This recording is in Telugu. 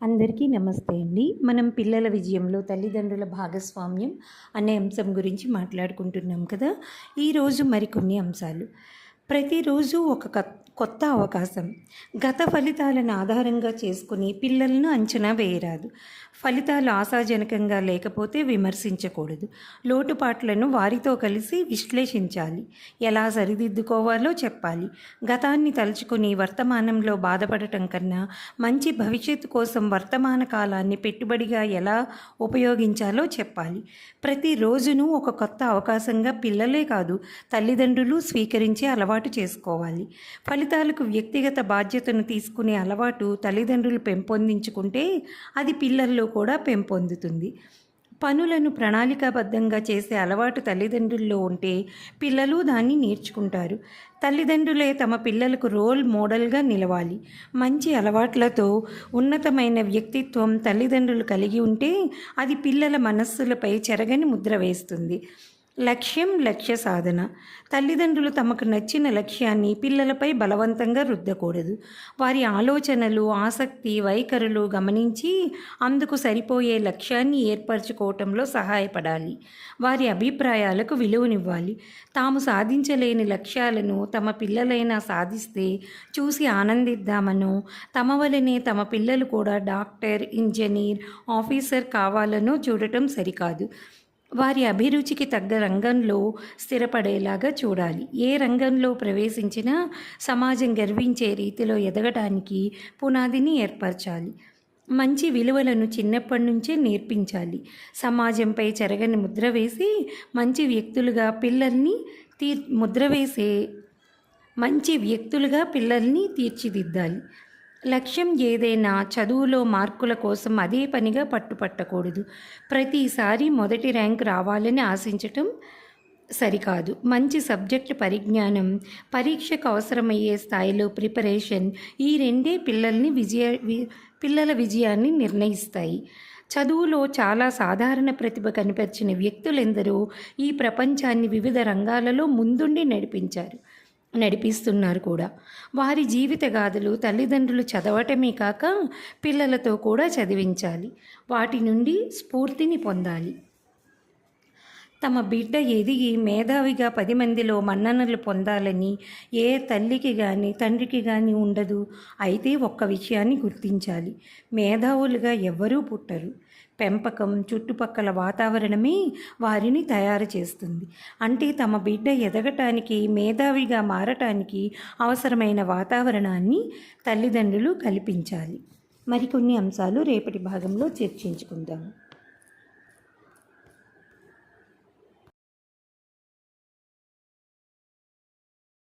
అందరికీ నమస్తే అండి. మనం పిల్లల విజయంలో తల్లిదండ్రుల భాగస్వామ్యం అనే అంశం గురించి మాట్లాడుకుంటున్నాం కదా. ఈరోజు మరికొన్ని అంశాలు. ప్రతిరోజు ఒక కొత్త అవకాశం. గత ఫలితాలను ఆధారంగా చేసుకుని పిల్లలను అంచనా వేయరాదు. ఫలితాలు ఆశాజనకంగా లేకపోతే విమర్శించకూడదు. లోటుపాట్లను వారితో కలిసి విశ్లేషించాలి. ఎలా సరిదిద్దుకోవాలో చెప్పాలి. గతాన్ని తలుచుకుని వర్తమానంలో బాధపడటం కన్నా మంచి భవిష్యత్తు కోసం వర్తమాన కాలాన్ని పెట్టుబడిగా ఎలా ఉపయోగించాలో చెప్పాలి. ప్రతిరోజును ఒక కొత్త అవకాశంగా పిల్లలే కాదు తల్లిదండ్రులు స్వీకరించే అలవాటు చేసుకోవాలి. ఫలితాలకు వ్యక్తిగత బాధ్యతను తీసుకునే అలవాటు తల్లిదండ్రులు పెంపొందించుకుంటే అది పిల్లల్లో కూడా పెంపొందుతుంది. పనులను ప్రణాళికాబద్ధంగా చేసే అలవాటు తల్లిదండ్రుల్లో ఉంటే పిల్లలు దాన్ని నేర్చుకుంటారు. తల్లిదండ్రులే తమ పిల్లలకు రోల్ మోడల్గా నిలవాలి. మంచి అలవాట్లతో ఉన్నతమైన వ్యక్తిత్వం తల్లిదండ్రులు కలిగి ఉంటే అది పిల్లల మనస్సులపై చెరగని ముద్ర వేస్తుంది. లక్ష్య సాధన. తల్లిదండ్రులు తమకు నచ్చిన లక్ష్యాన్ని పిల్లలపై బలవంతంగా రుద్దకూడదు. వారి ఆలోచనలు, ఆసక్తి, వైఖరులు గమనించి అందుకు సరిపోయే లక్ష్యాన్ని ఏర్పరచుకోవటంలో సహాయపడాలి. వారి అభిప్రాయాలకు విలువనివ్వాలి. తాము సాధించలేని లక్ష్యాలను తమ పిల్లలైనా సాధిస్తే చూసి ఆనందిద్దామనో, తమ వలనే తమ పిల్లలు కూడా డాక్టర్, ఇంజనీర్, ఆఫీసర్ కావాలనో చూడటం సరికాదు. వారి అభిరుచికి తగ్గ రంగంలో స్థిరపడేలాగా చూడాలి. ఏ రంగంలో ప్రవేశించినా సమాజం గర్వించే రీతిలో ఎదగటానికి పునాదిని ఏర్పరచాలి. మంచి విలువలను చిన్నప్పటి నుంచే నేర్పించాలి. సమాజంపై చెరగని ముద్ర వేసి మంచి వ్యక్తులుగా పిల్లల్ని తీర్చిదిద్దాలి. లక్ష్యం ఏదైనా చదువులో మార్కుల కోసం అదే పనిగా పట్టుపట్టకూడదు. ప్రతిసారి మొదటి ర్యాంక్ రావాలని ఆశించటం సరికాదు. మంచి సబ్జెక్టు పరిజ్ఞానం, పరీక్షకు అవసరమయ్యే స్థాయిలో ప్రిపరేషన్, ఈ రెండే పిల్లల విజయాన్ని నిర్ణయిస్తాయి. చదువులో చాలా సాధారణ ప్రతిభ కనిపించిన వ్యక్తులెందరో ఈ ప్రపంచాన్ని వివిధ రంగాలలో ముందుండి నడిపిస్తున్నారు కూడా. వారి జీవిత గాథలు తల్లిదండ్రులు చదవటమే కాక పిల్లలతో కూడా చదివించాలి. వాటి నుండి స్ఫూర్తిని పొందాలి. తమ బిడ్డ ఎదిగి మేధావిగా 10 మందిలో మన్ననలు పొందాలని ఏ తల్లికి కానీ తండ్రికి కానీ ఉండదు. అయితే ఒక్క విషయాన్ని గుర్తించాలి. మేధావులుగా ఎవ్వరూ పుట్టరు. పెంపకం, చుట్టుపక్కల వాతావరణమే వారిని తయారు చేస్తుంది. అంటే తమ బిడ్డ ఎదగటానికి, మేధావిగా మారటానికి అవసరమైన వాతావరణాన్ని తల్లిదండ్రులు కల్పించాలి. మరికొన్ని అంశాలు రేపటి భాగంలో చర్చించుకుందాము.